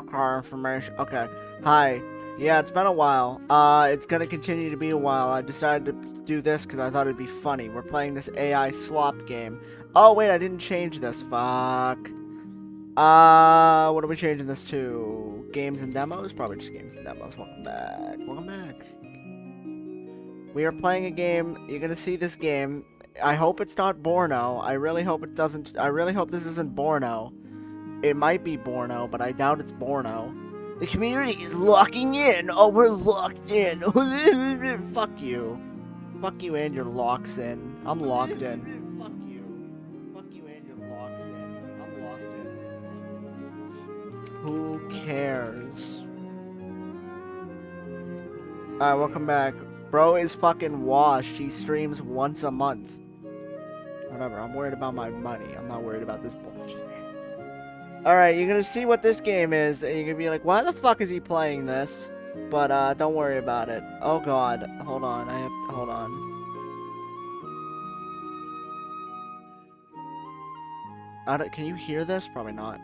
car information. Okay. Hi. Yeah, it's been a while. It's gonna continue to be a while. I decided to do this because I thought it'd be funny. We're playing this AI Slop game. Oh, wait, I didn't change this. Fuck. What are we changing this to? Games and demos? Probably just games and demos. Welcome back. Welcome back. We are playing a game. You're gonna see this game. I hope it's not Borno. I really hope it doesn't. I really hope this isn't Borno. It might be Borno, but I doubt it's Borno. The community is locking in. Oh, we're locked in. Fuck you. Fuck you and your locks in. I'm locked in. Fuck you. Fuck you and your locks in. I'm locked in. Who cares? Alright, welcome back. Bro is fucking washed. He streams once a month. Whatever, I'm worried about my money. I'm not worried about this bullshit. Alright, you're gonna see what this game is, and you're gonna be like, why the fuck is he playing this? But, don't worry about it. Oh god, hold on, hold on. Can you hear this? Probably not.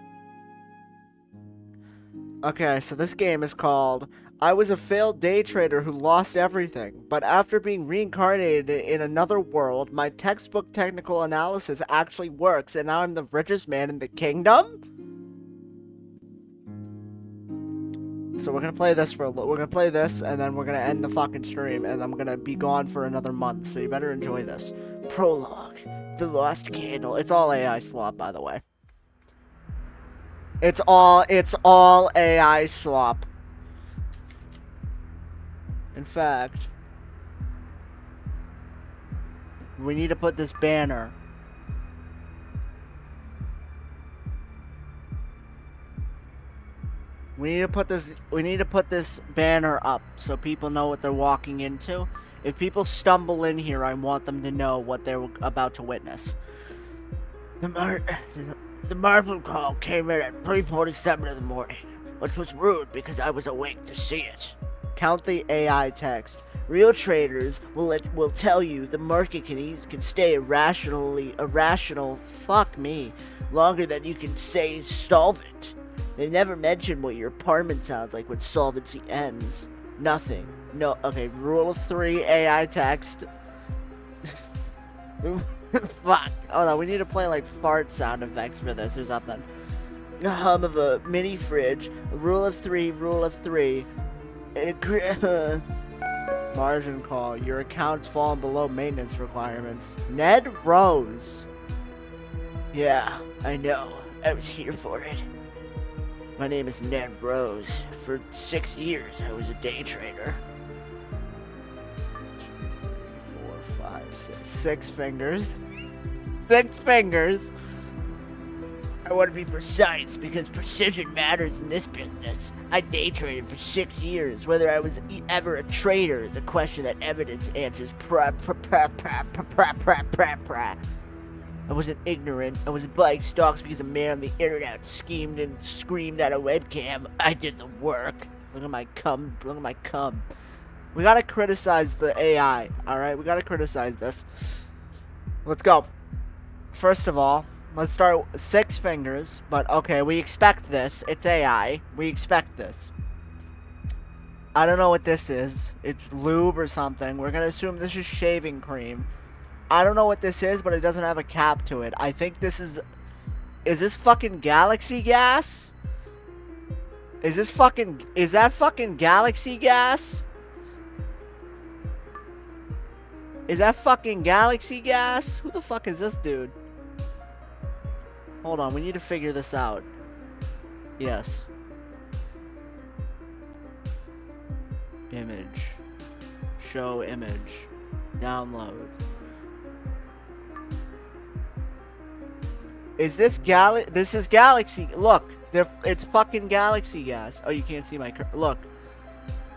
Okay, so this game is called, I was a failed day trader who lost everything, but after being reincarnated in another world, my textbook technical analysis actually works, and now I'm the richest man in the kingdom? So we're gonna play this we're gonna play this, and then we're gonna end the fucking stream, and I'm gonna be gone for another month, so you better enjoy this. Prologue, the lost candle. It's all AI Slop, by the way. It's all AI Slop. In fact, we need to put this banner. We need to put this banner up so people know what they're walking into. If people stumble in here, I want them to know what they're about to witness. The marble call came in at 3:47 in the morning, which was rude because I was awake to see it. Count the AI text. Real traders will tell you the market can stay irrational, fuck me, longer than you can say solvent. They never mention what your apartment sounds like when solvency ends. Nothing. No. Okay, rule of 3 AI text. Fuck. Oh no, we need to play like fart sound effects for this or something. The hum of a mini fridge. Rule of 3. Margin call. Your account's fallen below maintenance requirements. Ned Rose. Yeah, I know. I was here for it. My name is Ned Rose. For 6 years, I was a day trader. 2, 3, 4, 5, 6. 6 fingers. 6 fingers. I want to be precise because precision matters in this business. I day traded for 6 years. Whether I was ever a trader is a question that evidence answers. I wasn't ignorant. I wasn't buying stocks because a man on the internet schemed and screamed at a webcam. I did the work. Look at my cum. Look at my cum. We gotta criticize the AI, alright? We gotta criticize this. Let's go. First of all, let's start 6 fingers. But, okay, we expect this. It's AI. We expect this. I don't know what this is. It's lube or something. We're gonna assume this is shaving cream. I don't know what this is, but it doesn't have a cap to it. I think this is this fucking galaxy gas? Is that fucking galaxy gas? Is that fucking galaxy gas? Who the fuck is this dude? Hold on, we need to figure this out. Yes. Image. Show image. Download. Is this this is galaxy. Look, it's fucking galaxy gas. Oh, you can't see my look.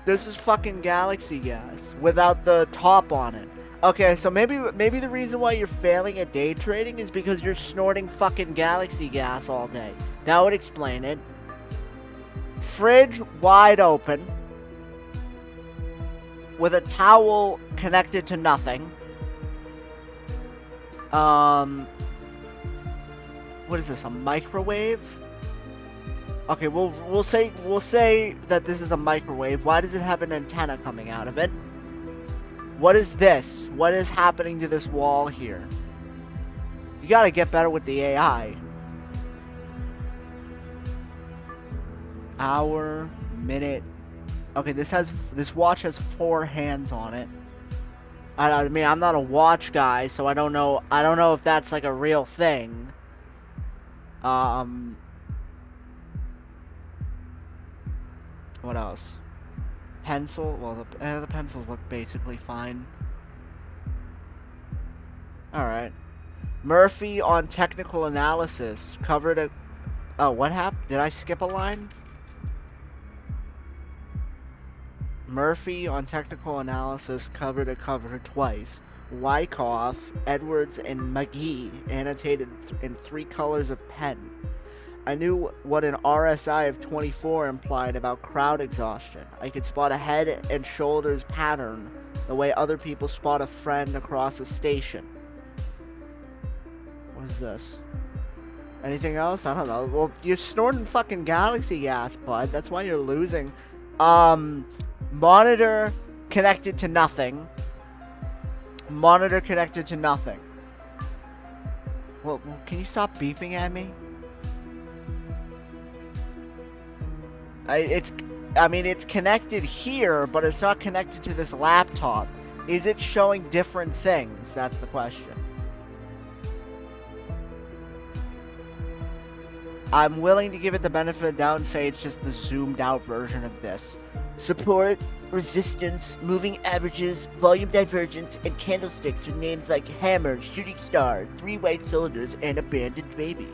This is fucking galaxy gas without the top on it. Okay, so maybe the reason why you're failing at day trading is because you're snorting fucking galaxy gas all day. That would explain it. Fridge wide open with a towel connected to nothing. What is this, a microwave? Okay, we'll say that this is a microwave. Why does it have an antenna coming out of it? What is this? What is happening to this wall here? You gotta get better with the AI. Hour, minute. Okay, this watch has 4 hands on it. I mean, I'm not a watch guy, so I don't know if that's like a real thing. What else? Pencil. Well, the pencils look basically fine. Alright. Murphy on technical analysis covered a... Oh, what happened? Did I skip a line? Murphy on technical analysis covered a cover twice. Wyckoff, Edwards, and McGee annotated in 3 colors of pen. I knew what an RSI of 24 implied about crowd exhaustion. I could spot a head and shoulders pattern the way other people spot a friend across a station. What is this? Anything else? I don't know. Well, you're snorting fucking galaxy gas, bud. That's why you're losing. Monitor connected to nothing. Monitor connected to nothing. Well, can you stop beeping at me? I mean, it's connected here, but it's not connected to this laptop. Is it showing different things? That's the question. I'm willing to give it the benefit of the doubt and say it's just the zoomed out version of this. Support, resistance, moving averages, volume divergence, and candlesticks with names like Hammer, Shooting Star, 3 White Soldiers, and Abandoned Baby.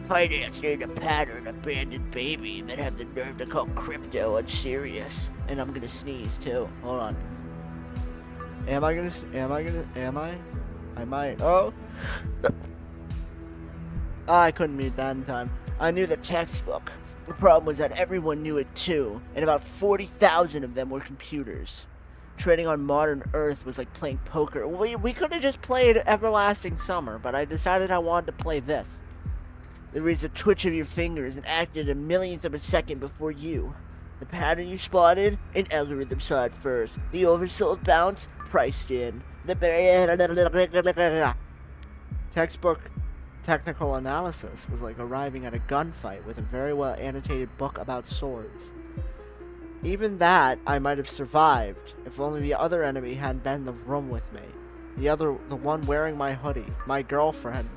Finance named a pattern Abandoned Baby that have the nerve to call crypto unserious. And I'm gonna sneeze too. Hold on. Am I? I might. Oh. I couldn't mute that in time. I knew the textbook. The problem was that everyone knew it too, and about 40,000 of them were computers. Trading on modern Earth was like playing poker. We could have just played Everlasting Summer, but I decided I wanted to play this. There reads a twitch of your fingers and acted a millionth of a second before you. The pattern you spotted, an algorithm saw it first. The oversold bounce, priced in. The textbook technical analysis was like arriving at a gunfight with a very well annotated book about swords. Even that I might have survived if only the other enemy hadn't been in the room with me. The one wearing my hoodie, my girlfriend.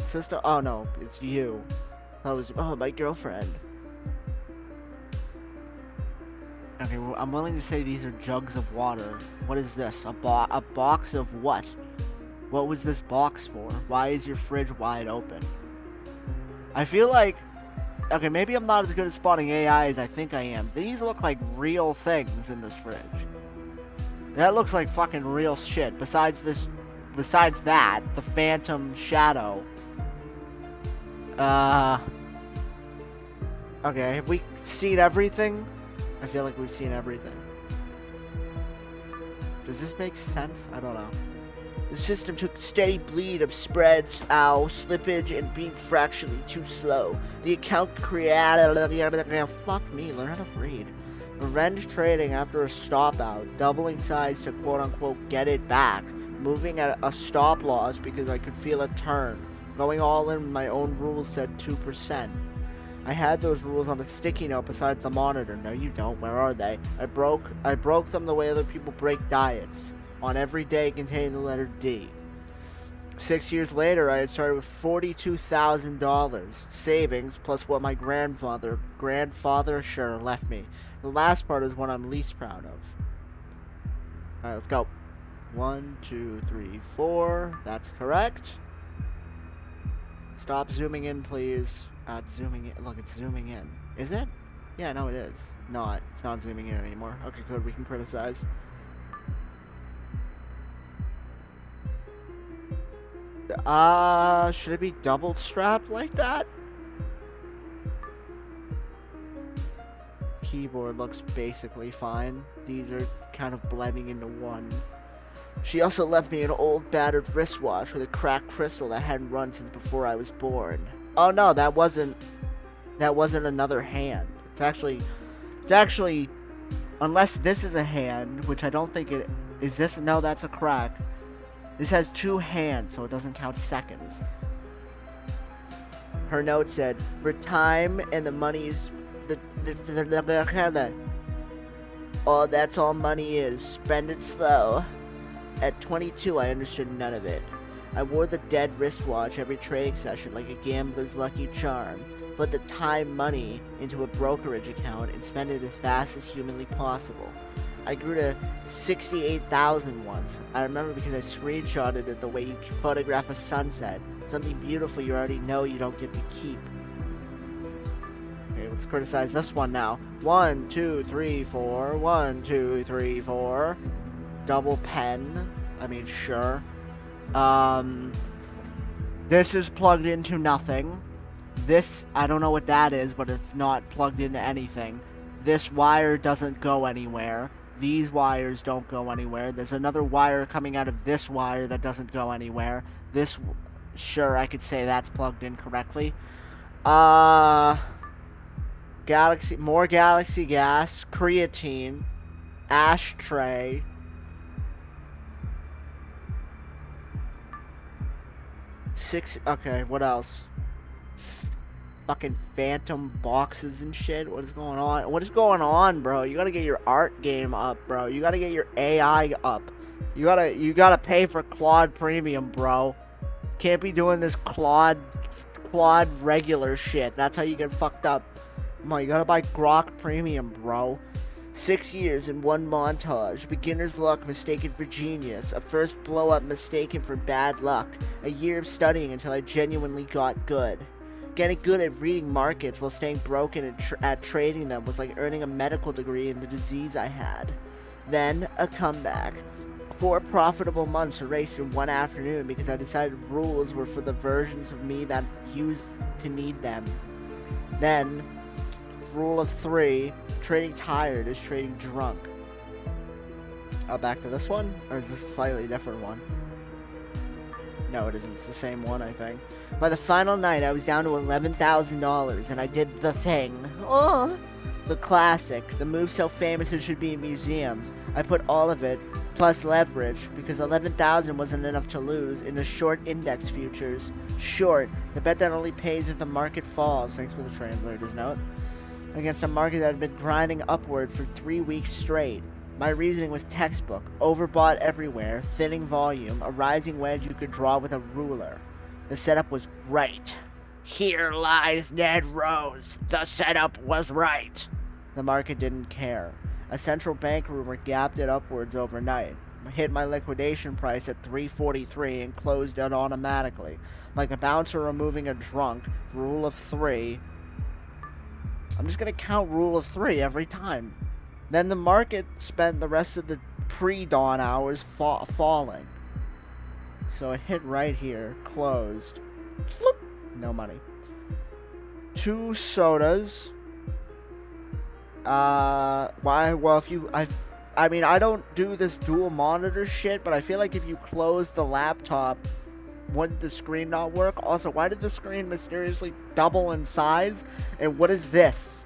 Sister? Oh no, it's you. I thought it was, oh, my girlfriend. Okay, well, I'm willing to say these are jugs of water. What is this? A box of what? What was this box for? Why is your fridge wide open? I feel like... Okay, maybe I'm not as good at spotting AI as I think I am. These look like real things in this fridge. That looks like fucking real shit. Besides that, the phantom shadow. Okay, have we seen everything? I feel like we've seen everything. Does this make sense? I don't know. The system took steady bleed of spreads, slippage, and being fractionally too slow. The account created... Fuck me, learn how to read. Revenge trading after a stop out, doubling size to quote-unquote get it back, moving at a stop loss because I could feel a turn, going all in when my own rules said 2%. I had those rules on a sticky note beside the monitor. No, you don't. Where are they? I broke them the way other people break diets. On every day containing the letter D. 6 years later, I had started with $42,000 savings plus what my grandfather sure left me. The last part is what I'm least proud of. Alright, let's go. 1, 2, 3, 4. That's correct. Stop zooming in, please. It's zooming in. Look, it's zooming in. Is it? Yeah, no, it is. Not. It's not zooming in anymore. Okay, good. We can criticize. Should it be double strapped like that? Keyboard looks basically fine. These are kind of blending into one. She also left me an old battered wristwatch with a cracked crystal that hadn't run since before I was born. Oh no, that wasn't... that wasn't another hand. It's actually, unless this is a hand, which I don't think it is. This, no, that's a crack. This has 2 hands, so it doesn't count seconds. Her note said, for time and the money's oh, that's all money is. Spend it slow. At 22, I understood none of it. I wore the dead wristwatch every trading session like a gambler's lucky charm. Put the time money into a brokerage account and spend it as fast as humanly possible. I grew to 68,000 once. I remember because I screenshotted it the way you photograph a sunset. Something beautiful you already know you don't get to keep. Okay, let's criticize this one now. 1, 2, 3, 4. 1, 2, 3, 4. Double pen. I mean, sure. This is plugged into nothing. This, I don't know what that is, but it's not plugged into anything. This wire doesn't go anywhere. These wires don't go anywhere. There's another wire coming out of this wire that doesn't go anywhere. This, sure, I could say that's plugged in correctly. More galaxy gas, creatine, ashtray. Okay, what else? Fucking phantom boxes and shit. What is going on? What is going on, bro? You gotta get your art game up, bro. You gotta get your AI up. You gotta pay for Claude Premium, bro. Can't be doing this Claude regular shit. That's how you get fucked up. Come on, you gotta buy Grok Premium, bro. 6 years in one montage. Beginner's luck mistaken for genius. A first blow up mistaken for bad luck. A year of studying until I genuinely got good. Getting good at reading markets while staying broken at trading them was like earning a medical degree in the disease I had. Then, a comeback. 4 profitable months erased in one afternoon because I decided rules were for the versions of me that used to need them. Then, rule of 3, trading tired is trading drunk. Back to this one? Or is this a slightly different one? No, it isn't. It's the same one, I think. By the final night, I was down to $11,000, and I did the thing. Oh! The classic. The move so famous it should be in museums. I put all of it, plus leverage, because $11,000 wasn't enough to lose, into short index futures. Short. The bet that only pays if the market falls. Thanks for the translator's note. Against a market that had been grinding upward for 3 weeks straight. My reasoning was textbook, overbought everywhere, thinning volume, a rising wedge you could draw with a ruler. The setup was right. Here lies Ned Rose. The setup was right. The market didn't care. A central bank rumor gapped it upwards overnight. Hit my liquidation price at $3.43 and closed it automatically. Like a bouncer removing a drunk, rule of 3. I'm just going to count rule of 3 every time. Then the market spent the rest of the pre-dawn hours falling. So it hit right here, closed. Flip, no money. 2 sodas. Why? Well, if you, I mean, I don't do this dual monitor shit, but I feel like if you close the laptop, wouldn't the screen not work? Also, why did the screen mysteriously double in size? And what is this?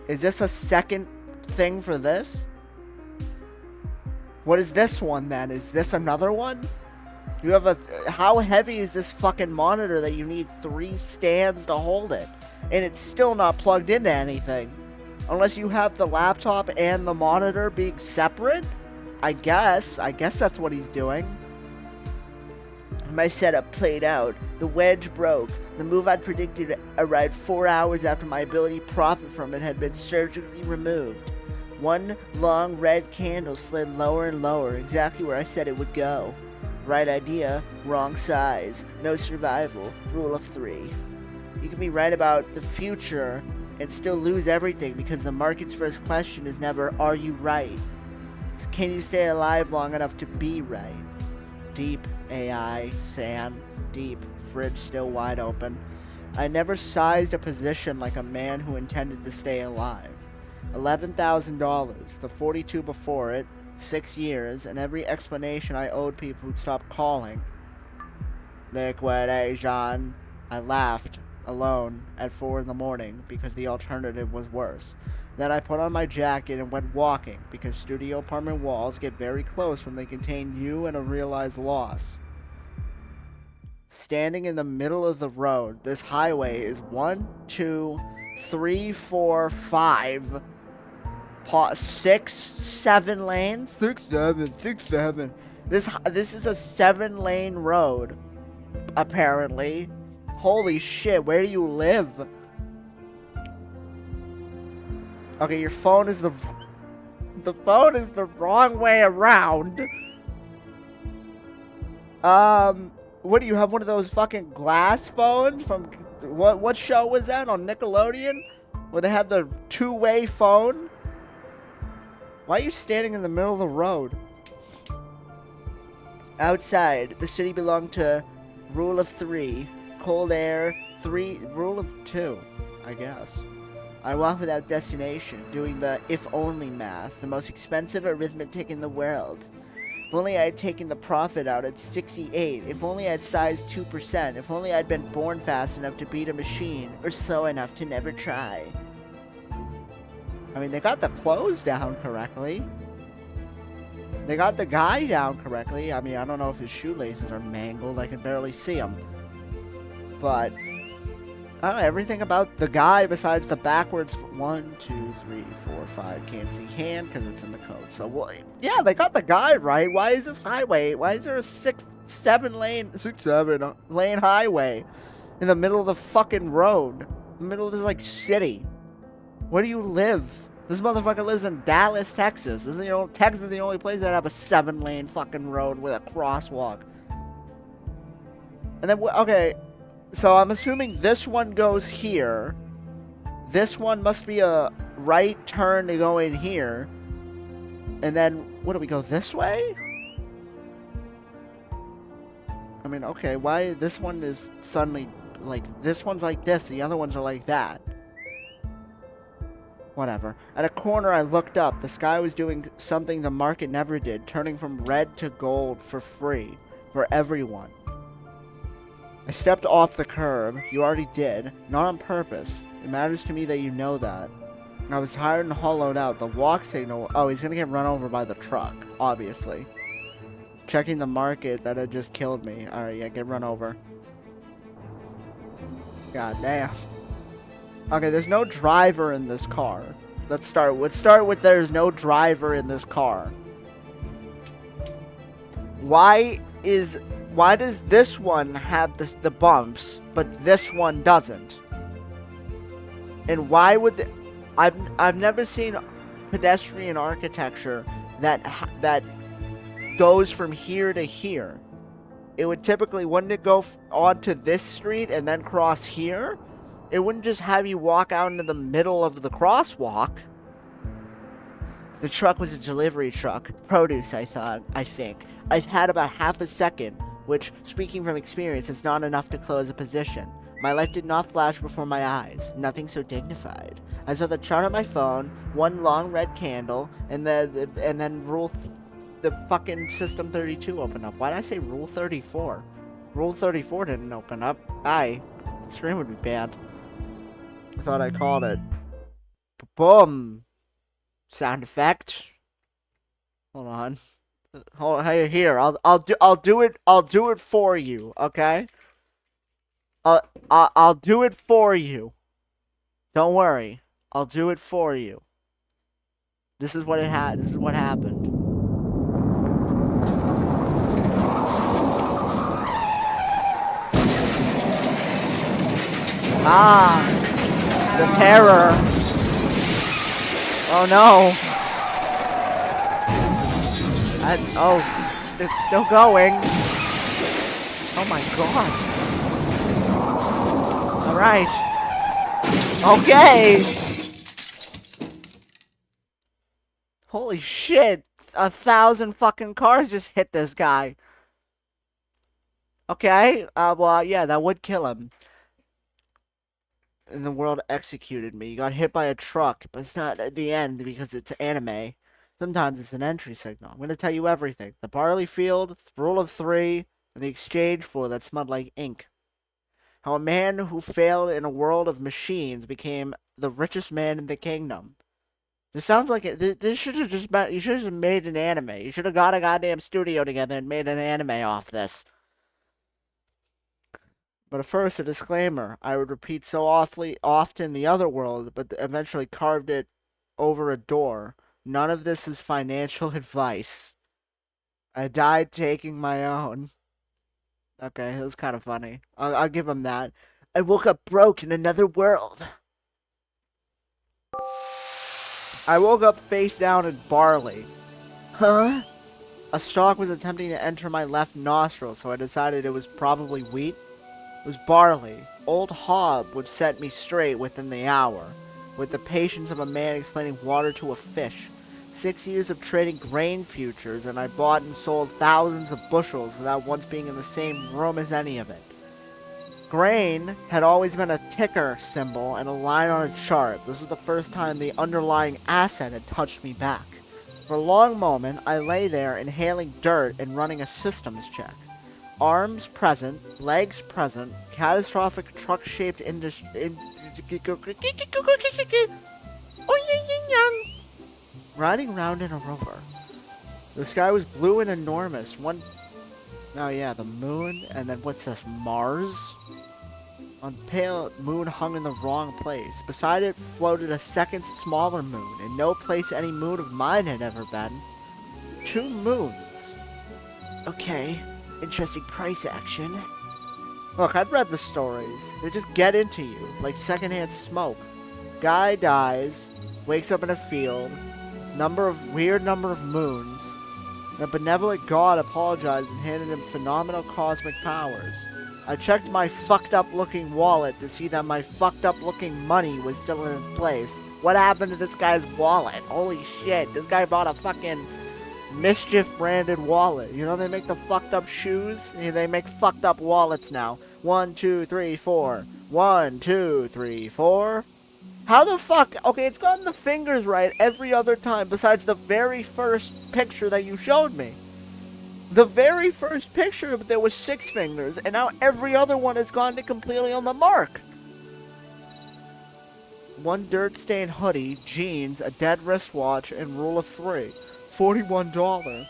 Is this a second thing for this? What is this one then? Is this another one? You have a... How heavy is this fucking monitor that you need 3 stands to hold it? And it's still not plugged into anything. Unless you have the laptop and the monitor being separate? I guess that's what he's doing. My setup played out. The wedge broke. The move I'd predicted arrived 4 hours after my ability to profit from it had been surgically removed. One long red candle slid lower and lower, exactly where I said it would go. Right idea, wrong size. No survival. Rule of 3. You can be right about the future and still lose everything because the market's first question is never, are you right? It's, can you stay alive long enough to be right? Deep, AI, sand, deep, fridge still wide open. I never sized a position like a man who intended to stay alive. $11,000, the 42 before it, 6 years, and every explanation I owed people who'd stop calling. Liquidation. I laughed. alone at 4 in the morning because the alternative was worse. Then I put on my jacket and went walking because studio apartment walls get very close when they contain you and a realized loss. Standing in the middle of the road, this highway is 1, 2, 3, 4, 5, 6, 7 lanes. 6, 7, 6, 7. This is a 7-lane road, apparently. Holy shit, where do you live? Okay, your phone is the phone is the wrong way around. What do you have, one of those fucking glass phones from what show was that on Nickelodeon? Where they had the two-way phone? Why are you standing in the middle of the road? Outside, the city belonged to rule of 3, cold air, 3, rule of 2, I guess. I walk without destination, doing the if-only math, the most expensive arithmetic in the world. If only I had taken the profit out at 68, if only I had sized 2%, if only I'd been born fast enough to beat a machine, or slow enough to never try. I mean, they got the clothes down correctly. They got the guy down correctly. I mean, I don't know if his shoelaces are mangled. I can barely see them. But I don't know, everything about the guy besides the backwards 1, 2, 3, 4, 5 can't see hand because it's in the code. So, well, yeah, they got the guy right. Why is this highway? Why is there a 7 lane highway in the middle of the fucking road? In the middle of this, like, city. Where do you live? This motherfucker lives in Dallas, Texas. Texas is the only place that have a 7-lane fucking road with a crosswalk. And then, okay, so I'm assuming this one goes here. This one must be a right turn to go in here. And then, what do we go this way? I mean, okay, why this one is suddenly, like, this one's like this, the other ones are like that. Whatever. At a corner, I looked up. The sky was doing something the market never did, turning from red to gold for free, for everyone. I stepped off the curb. You already did. Not on purpose. It matters to me that you know that. I was tired and hollowed out. The walk signal... Oh, he's gonna get run over by the truck, obviously. Checking the market that had just killed me. Alright, yeah, get run over. God damn. Okay, there's no driver in this car. Let's start with there's no driver in this car. Why does this one have the bumps, but this one doesn't? And why would I've never seen pedestrian architecture that goes from here to here. It would typically, wouldn't it go onto this street and then cross here? It wouldn't just have you walk out into the middle of the crosswalk. The truck was a delivery truck. Produce, I think. I've had about half a second, which, speaking from experience, is not enough to close a position. My life did not flash before my eyes. Nothing so dignified. I saw the chart on my phone, one long red candle, and then the fucking System 32 opened up. Why did I say Rule 34? Rule 34 didn't open up. The stream would be bad. I thought I called it. Boom. Sound effect. Hold on. Here. I'll do it for you. Okay. I'll do it for you. Don't worry. I'll do it for you. This is what This is what happened. The terror. Oh no. It's still going. Oh my god. Alright. Okay. Holy shit. 1,000 fucking cars just hit this guy. Okay. Well, yeah, that would kill him. And the world executed me. You got hit by a truck, but it's not at the end because it's anime. Sometimes it's an entry signal. I'm going to tell you everything. The barley field, the rule of 3, and the exchange floor that smelled like ink. How a man who failed in a world of machines became the richest man in the kingdom. This sounds like it. This should have just been. You should have made an anime. You should have got a goddamn studio together and made an anime off this. But first, a disclaimer. I would repeat so awfully often the other world, but eventually carved it over a door. None of this is financial advice. I died taking my own. Okay, it was kind of funny. I'll give him that. I woke up broke in another world. I woke up face down in barley. Huh? A stalk was attempting to enter my left nostril, so I decided it was probably wheat. It was barley. Old Hob would set me straight within the hour, with the patience of a man explaining water to a fish. 6 years of trading grain futures, and I bought and sold thousands of bushels without once being in the same room as any of it. Grain had always been a ticker symbol and a line on a chart. This was the first time the underlying asset had touched me back. For a long moment, I lay there inhaling dirt and running a systems check. Arms present, legs present, catastrophic truck-shaped riding around in a rover. The sky was blue and enormous. Oh yeah, the moon, and then what's this, Mars? On pale moon hung in the wrong place. Beside it floated a second smaller moon, in no place any moon of mine had ever been. 2 moons. Okay, interesting price action. Look, I've read the stories. They just get into you, like secondhand smoke. Guy dies, wakes up in a field, weird number of moons. The benevolent god apologized and handed him phenomenal cosmic powers. I checked my fucked up looking wallet to see that my fucked up looking money was still in its place. What happened to this guy's wallet? Holy shit, this guy bought a fucking Mischief branded wallet. You know they make the fucked up shoes? They make fucked up wallets now. 1, 2, 3, 4. 1, 2, 3, 4. How the fuck? Okay, it's gotten the fingers right every other time besides the very first picture that you showed me. The very first picture, there was 6 fingers, and now every other one has gone to completely on the mark. 1 dirt-stained hoodie, jeans, a dead wristwatch, and rule of 3. $41.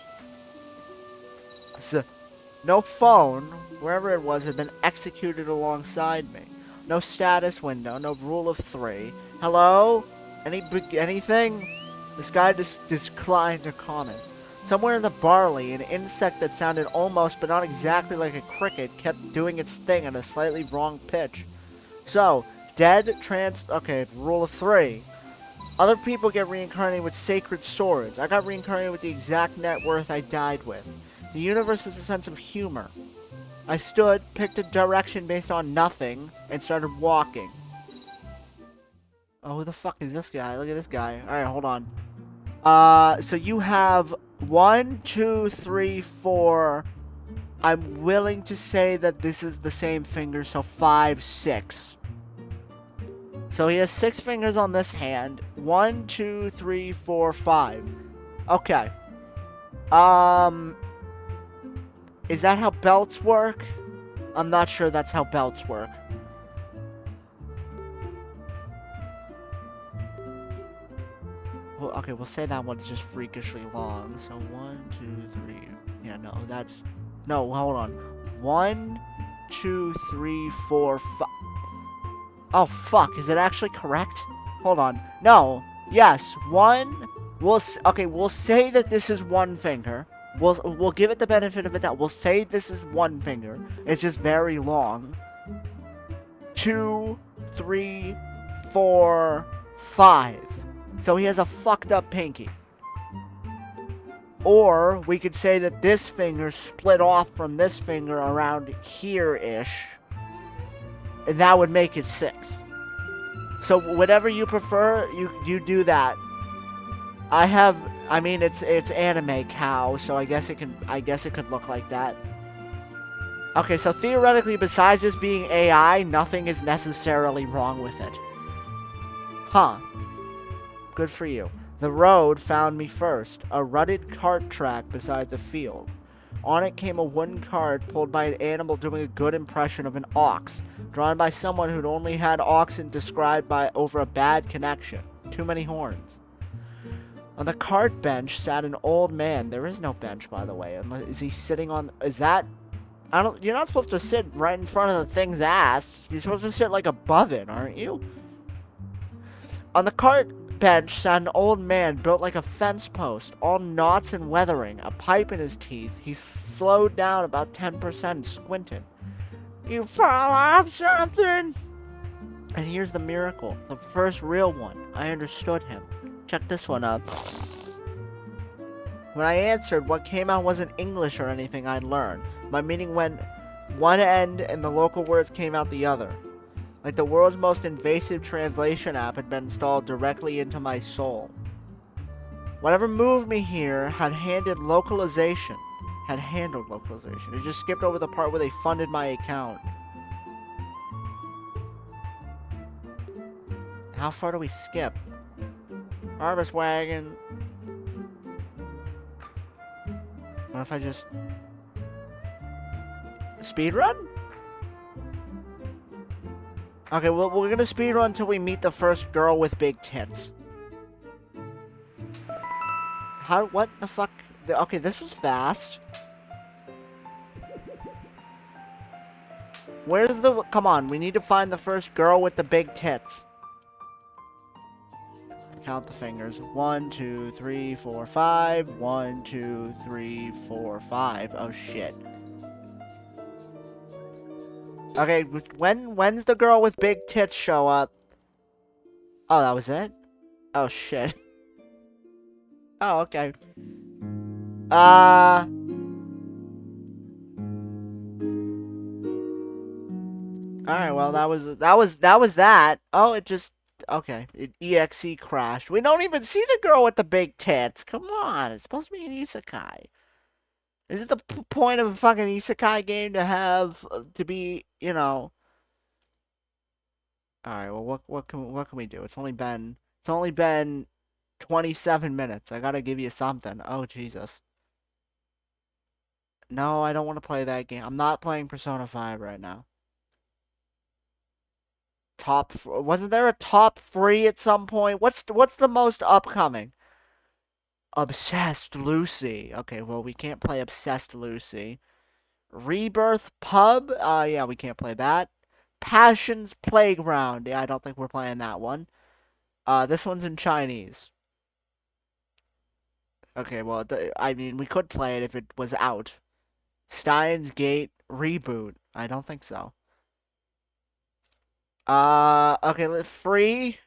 So, no phone, wherever it was, had been executed alongside me. No status window, no rule of 3. Hello? Anything? This guy just declined to comment. Somewhere in the barley, an insect that sounded almost but not exactly like a cricket kept doing its thing at a slightly wrong pitch. So, okay, rule of 3. Other people get reincarnated with sacred swords. I got reincarnated with the exact net worth I died with. The universe is a sense of humor. I stood, picked a direction based on nothing, and started walking. Oh, who the fuck is this guy? Look at this guy. Alright, hold on. So you have 1, 2, 3, 4. I'm willing to say that this is the same finger, so 5, 6. So he has 6 fingers on this hand. 1, 2, 3, 4, 5. Okay. Is that how belts work? I'm not sure that's how belts work. Well, okay, we'll say that one's just freakishly long. So 1, 2, 3. Yeah, no, that's... No, hold on. 1, 2, 3, 4, 5. Oh, fuck. Is it actually correct? Hold on. No. Yes. 1. We'll say that this is 1 finger. We'll give it the benefit of the doubt. We'll say this is 1 finger. It's just very long. 2, 3, 4, 5. So he has a fucked up pinky. Or we could say that this finger split off from this finger around here-ish. And that would make it 6. So whatever you prefer, you do that. I mean it's anime cow, so I guess it could look like that. Okay, so theoretically, besides this being AI, nothing is necessarily wrong with it. Huh. Good for you. The road found me first, a rutted cart track beside the field. On it came a wooden cart pulled by an animal doing a good impression of an ox, drawn by someone who'd only had oxen described by over a bad connection. Too many horns. On the cart bench sat an old man. There is no bench, by the way. Is he sitting on... Is that... I don't... You're not supposed to sit right in front of the thing's ass. You're supposed to sit, like, above it, aren't you? On the cart bench sat an old man built like a fence post, all knots and weathering, a pipe in his teeth. He slowed down about 10%, squinted. You fall off something? And here's the miracle. The first real one. I understood him. Check this one out. When I answered, what came out wasn't English or anything I'd learned. My meaning went one end and the local words came out the other. Like the world's most invasive translation app had been installed directly into my soul. Whatever moved me here had handled localization. It just skipped over the part where they funded my account. How far do we skip? Harvest wagon. What if I just... Speedrun? Okay, well, we're gonna speedrun until we meet the first girl with big tits. What the fuck? Okay, this was fast. Where's the... Come on, we need to find the first girl with the big tits. Count the fingers. 1, 2, 3, 4, 5. 1, 2, 3, 4, 5. Oh, shit. Okay, when's the girl with big tits show up? Oh, that was it? Oh, shit. Oh, okay. Alright, well, that was that. Oh, it just... Okay, it EXE crashed. We don't even see the girl with the big tits. Come on, it's supposed to be an isekai. Is it the point of a fucking isekai game to have to be, you know? All right, well, what can we do? It's only been 27 minutes. I gotta give you something. Oh Jesus. No, I don't want to play that game. I'm not playing Persona 5 right now. Wasn't there a top 3 at some point? What's the most upcoming? Obsessed Lucy. Okay, well, we can't play Obsessed Lucy. Rebirth Pub. Yeah, we can't play that. Passion's Playground. Yeah, I don't think we're playing that one. This one's in Chinese. Okay, well, I mean, we could play it if it was out. Steins Gate Reboot. I don't think so. Okay, free.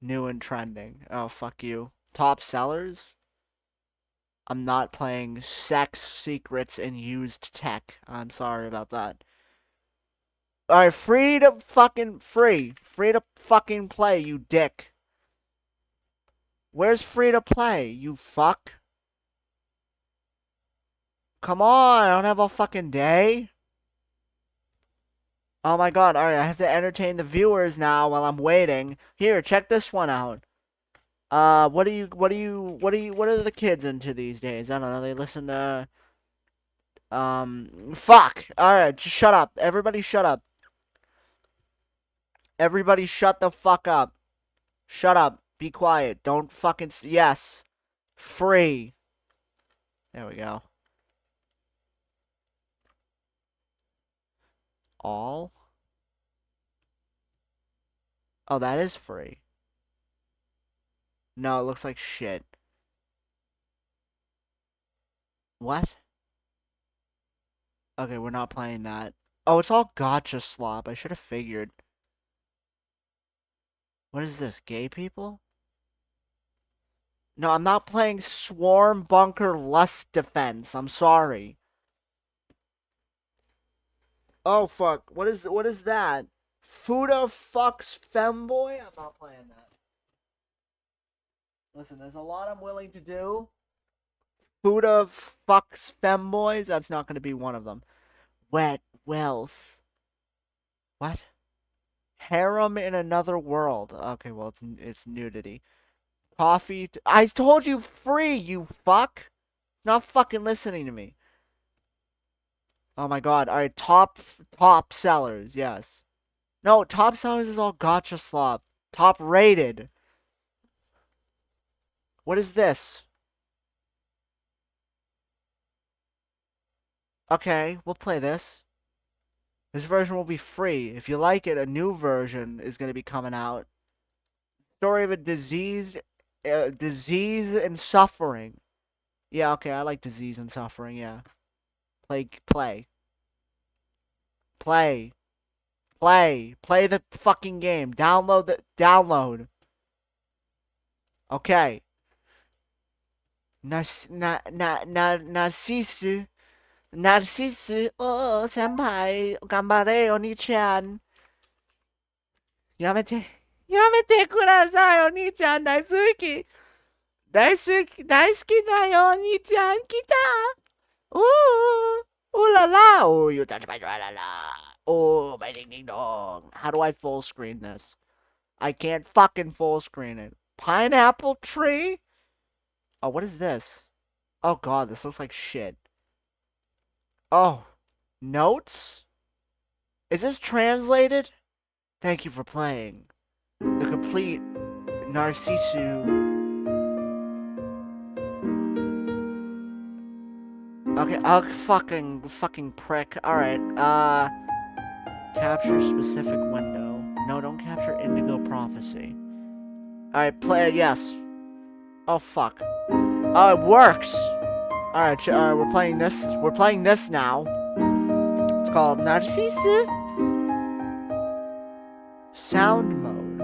New and trending. Oh, fuck you. Top sellers. I'm not playing Sex, Secrets, and Used Tech. I'm sorry about that. Alright, free to fucking play, you dick. Where's free to play, you fuck? Come on, I don't have a fucking day. Oh my god, alright, I have to entertain the viewers now while I'm waiting. Here, check this one out. What are the kids into these days? I don't know, they listen to, fuck! Alright, just shut up. Everybody shut up. Everybody shut the fuck up. Shut up. Be quiet. Don't fucking... Yes. Free. There we go. All? Oh, that is free. No, it looks like shit. What? Okay, we're not playing that. Oh, it's all gotcha slop. I should have figured. What is this? Gay people? No, I'm not playing Swarm Bunker Lust Defense. I'm sorry. Oh, fuck. What is that? Fuda fucks femboy? I'm not playing that. Listen, there's a lot I'm willing to do. Fuda fucks femboys? That's not going to be one of them. Wet wealth. What? Harem in another world. Okay, well, it's nudity. Coffee. I told you free, you fuck. It's not fucking listening to me. Oh my god. Alright, top sellers, yes. No, top sellers is all gotcha slop. Top rated. What is this? Okay, we'll play this. This version will be free. If you like it, a new version is going to be coming out. Story of a disease and suffering. Yeah, okay, I like disease and suffering, yeah. Play. Play the fucking game. Download. Okay. Narcisu. Oh, senpai. Gambare, oni-chan. Yamete kudasai, oni-chan. Daisuki da yo, oni-chan. Kita. Ooh. Ooh la la. Oh, you touch my la la. Oh, my ding ding dong. How do I full screen this? I can't fucking full screen it. Pineapple tree? Oh, what is this? Oh god, this looks like shit. Oh. Notes? Is this translated? Thank you for playing. The complete Narcisu. Okay, fucking prick. Alright, capture specific window. No, don't capture Indigo Prophecy. Alright, play, yes. Oh, fuck. Oh, it works! Alright, we're playing this. We're playing this now. It's called Narcisu. Sound mode.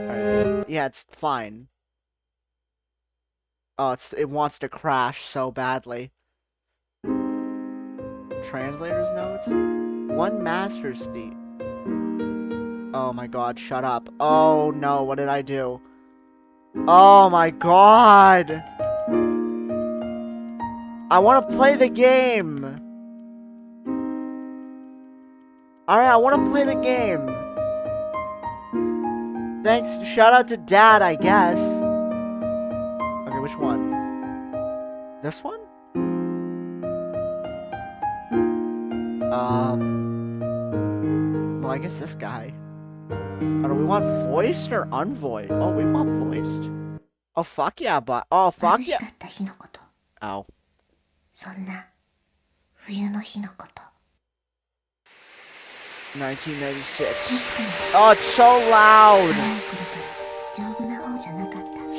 Alright, yeah, it's fine. Oh, it wants to crash so badly. Translator's notes? One master's theme. Oh my god, shut up. Oh no, what did I do? Oh my god! I want to play the game! Alright, I want to play the game. Thanks, shout out to Dad, I guess. Okay, which one? This one? Well, I guess this guy. Oh, do we want voiced or unvoiced? Oh, we want voiced. Oh, fuck yeah, but. Oh, fuck yeah. Oh. 1996. Oh, it's so loud!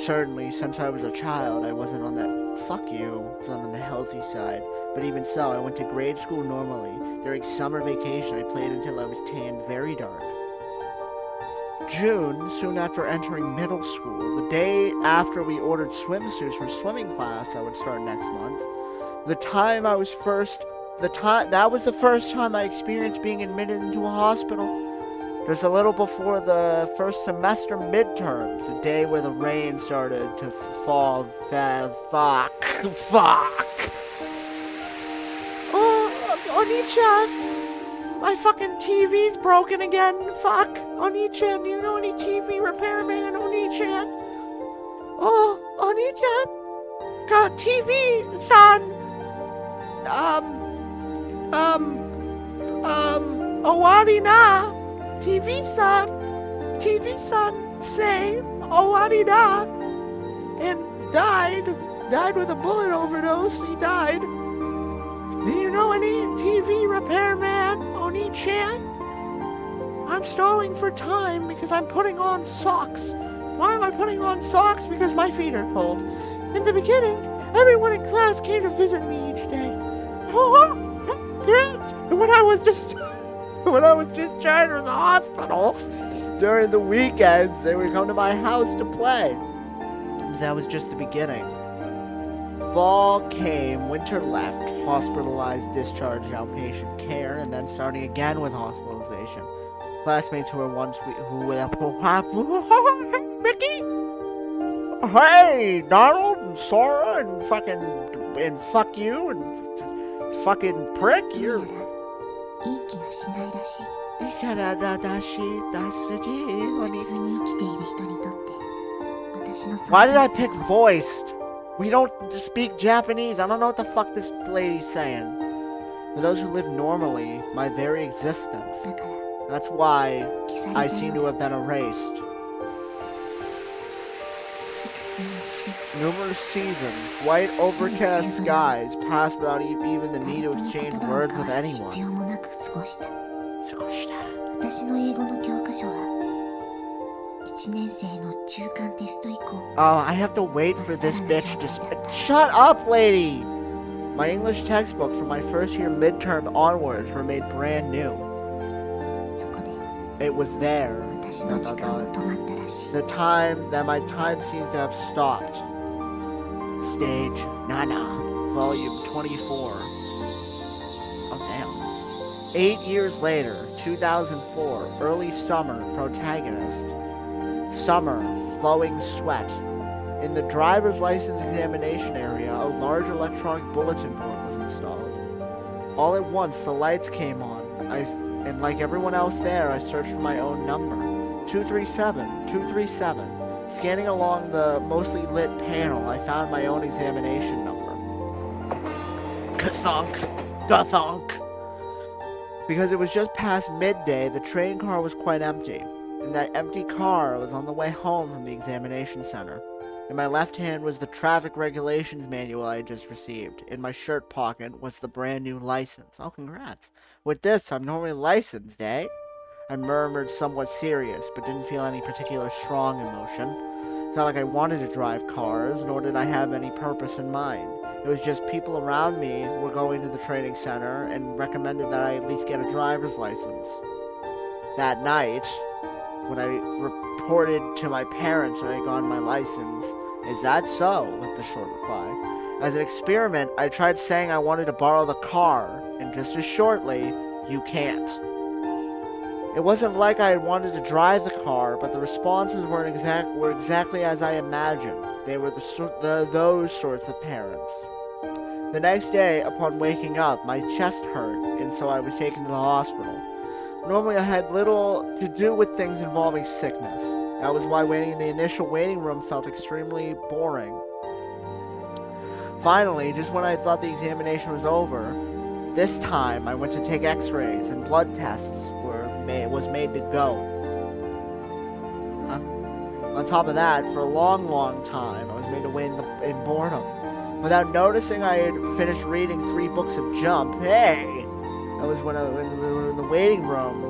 Certainly, since I was a child, I wasn't on that fuck you, I was on the healthy side. But even so, I went to grade school normally. During summer vacation, I played until I was tanned very dark. June, soon after entering middle school, the day after we ordered swimsuits for swimming class that would start next month, that was the first time I experienced being admitted into a hospital. It was a little before the first semester midterms, a day where the rain started to fall. Fuck. Oh, Oni-chan, my fucking TV's broken again. Fuck, Oni-chan, do you know any TV repairman, Oni-chan? Oh, Oni-chan, got TV-san. Owari na. TV-san, say, Owari na. And died with a bullet overdose. He died. Do you know any TV repairman, Oni-chan? I'm stalling for time because I'm putting on socks. Why am I putting on socks? Because my feet are cold. In the beginning, everyone in class came to visit me each day. And when I was discharged from the hospital, during the weekends, they would come to my house to play. That was just the beginning. Fall came, winter left, hospitalized, discharged, outpatient care, and then starting again with hospitalization. Classmates who were once Mickey? Hey, Donald and Sora and fuck you and fucking prick, you're... Why did I pick voiced? We don't speak Japanese. I don't know what the fuck this lady's saying. For those who live normally, my very existence. That's why I seem to have been erased. Numerous seasons, white overcast skies passed without even the need to exchange words with anyone. Oh, I have to wait for this bitch to shut up, lady! My English textbook from my first year midterm onwards were made brand new. It was there. The time that my time seems to have stopped. Stage Nana, volume 24. Oh damn. 8 years later, 2004, early summer, protagonist. Summer, flowing sweat. In the driver's license examination area, a large electronic bulletin board was installed. All at once, the lights came on, and like everyone else there, I searched for my own number. 237, 237. Scanning along the mostly lit panel, I found my own examination number. Kathunk! Gathunk! Because it was just past midday, the train car was quite empty. In that empty car, I was on the way home from the examination center. In my left hand was the traffic regulations manual I had just received. In my shirt pocket was the brand new license. Oh, congrats. With this, I'm normally licensed, eh? I murmured, somewhat serious, but didn't feel any particular strong emotion. It's not like I wanted to drive cars, nor did I have any purpose in mind. It was just people around me were going to the training center and recommended that I at least get a driver's license. That night, when I reported to my parents that I had gotten my license, "Is that so?" was the short reply. As an experiment, I tried saying I wanted to borrow the car, and just as shortly, "You can't." It wasn't like I had wanted to drive the car, but the responses were exactly as I imagined. They were those sorts of parents. The next day, upon waking up, my chest hurt, and so I was taken to the hospital. Normally, I had little to do with things involving sickness. That was why waiting in the initial waiting room felt extremely boring. Finally, just when I thought the examination was over, this time I went to take x-rays and blood tests was made to go. On top of that, for a long time, I was made to wait in boredom. Without noticing, I had finished reading 3 books of Jump. Hey! I was when in the waiting room,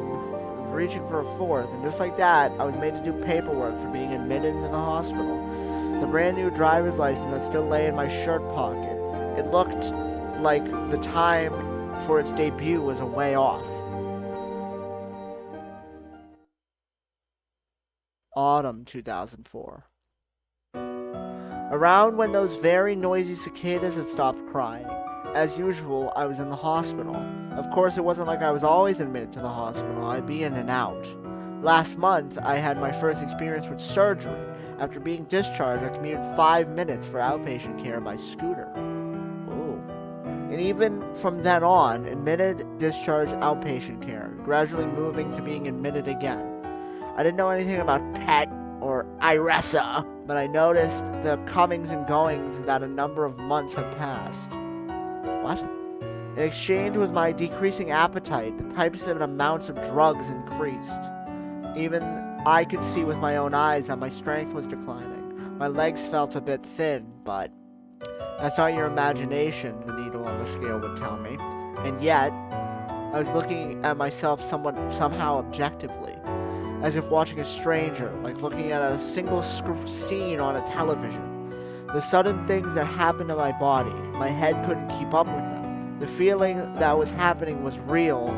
reaching for a 4th, and just like that, I was made to do paperwork for being admitted into the hospital. The brand new driver's license that still lay in my shirt pocket. It looked like the time for its debut was a way off. Autumn 2004. Around when those very noisy cicadas had stopped crying. As usual, I was in the hospital. Of course, it wasn't like I was always admitted to the hospital. I'd be in and out. Last month, I had my first experience with surgery. After being discharged, I commuted 5 minutes for outpatient care by scooter. Ooh. And even from then on, admitted, discharged, outpatient care, gradually moving to being admitted again. I didn't know anything about PET or IRESA, but I noticed the comings and goings that a number of months had passed. What? In exchange with my decreasing appetite, the types and amounts of drugs increased. Even I could see with my own eyes that my strength was declining. My legs felt a bit thin, but that's not your imagination, the needle on the scale would tell me. And yet, I was looking at myself somehow objectively, as if watching a stranger, like looking at a single scene on a television. The sudden things that happened to my body, my head couldn't keep up with them. The feeling that was happening was real.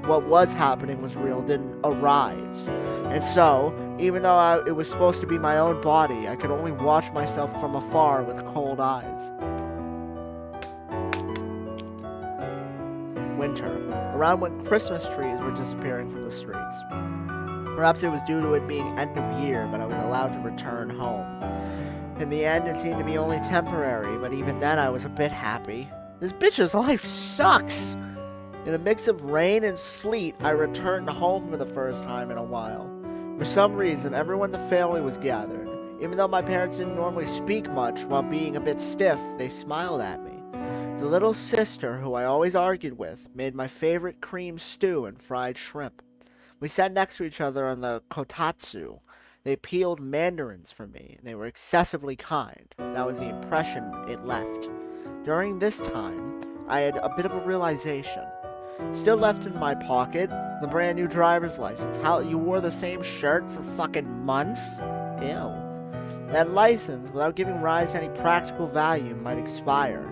What was happening was real, didn't arise. And so, even though it was supposed to be my own body, I could only watch myself from afar with cold eyes. Winter, around when Christmas trees were disappearing from the streets. Perhaps it was due to it being end of year, but I was allowed to return home. In the end, it seemed to be only temporary, but even then I was a bit happy. This bitch's life sucks! In a mix of rain and sleet, I returned home for the first time in a while. For some reason, everyone in the family was gathered. Even though my parents didn't normally speak much while being a bit stiff, they smiled at me. The little sister, who I always argued with, made my favorite cream stew and fried shrimp. We sat next to each other on the kotatsu. They peeled mandarins for me, and they were excessively kind. That was the impression it left. During this time, I had a bit of a realization. Still left in my pocket, the brand new driver's license. How, you wore the same shirt for fucking months? Ew. That license, without giving rise to any practical value, might expire.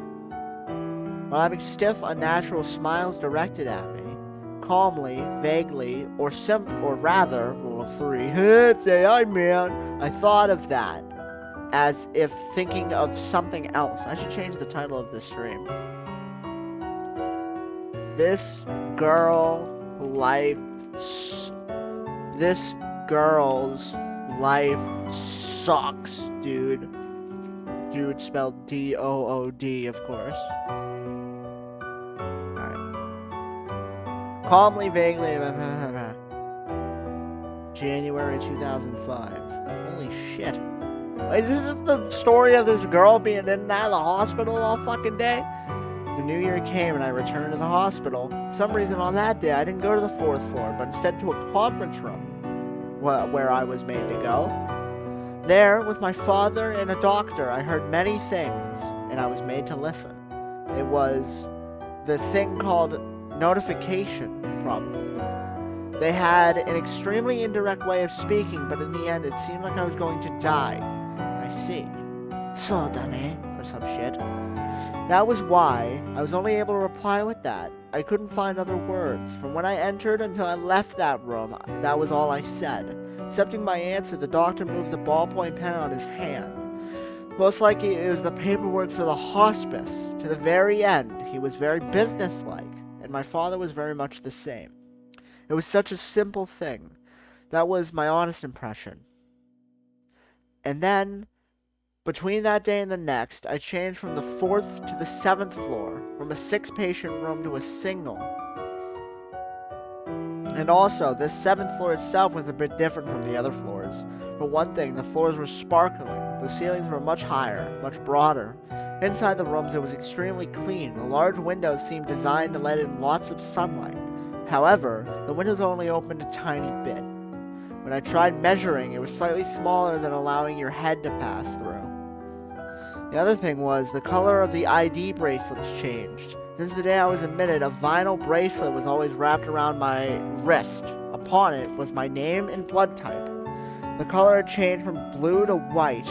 While having stiff, unnatural smiles directed at me, calmly, vaguely, or rather, rule of three, it's AI, man, I thought of that, as if thinking of something else. I should change the title of this stream. This girl's life sucks, dude. Dude spelled D-O-O-D, of course. Alright. Calmly, vaguely, January 2005. Holy shit. Is this just the story of this girl being in and out of the hospital all fucking day? The new year came and I returned to the hospital. For some reason on that day, I didn't go to the 4th floor, but instead to a conference room where I was made to go. There, with my father and a doctor, I heard many things, and I was made to listen. It was the thing called notification, probably. They had an extremely indirect way of speaking, but in the end, it seemed like I was going to die. I see. So dane, or some shit. That was why I was only able to reply with that. I couldn't find other words. From when I entered until I left that room, that was all I said. Accepting my answer, the doctor moved the ballpoint pen on his hand. Most likely it was the paperwork for the hospice. To the very end, he was very businesslike, and my father was very much the same. It was such a simple thing. That was my honest impression. And then, between that day and the next, I changed from the 4th to the 7th floor, from a 6-patient room to a single. And also, this 7th floor itself was a bit different from the other floors. For one thing, the floors were sparkling, the ceilings were much higher, much broader. Inside the rooms it was extremely clean. The large windows seemed designed to let in lots of sunlight. However, the windows only opened a tiny bit. When I tried measuring, it was slightly smaller than allowing your head to pass through. The other thing was, the color of the ID bracelets changed. Since the day I was admitted, a vinyl bracelet was always wrapped around my wrist. Upon it was my name and blood type. The color had changed from blue to white.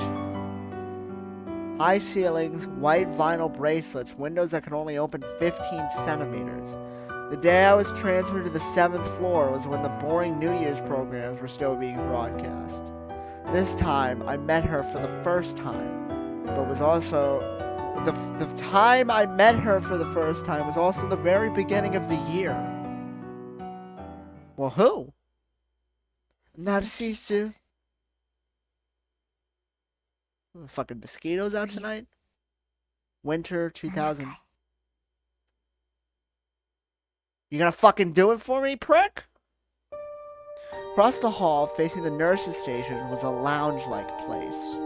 High ceilings, white vinyl bracelets, windows that could only open 15 centimeters. The day I was transferred to the 7th floor was when the boring New Year's programs were still being broadcast. This time, I met her for the first time, but was also... The time I met her for the first time was also the very beginning of the year. Well, who? Narciso. Fucking mosquitoes out tonight? Winter 2000. You gonna fucking do it for me, prick? Across the hall, facing the nurse's station, was a lounge-like place.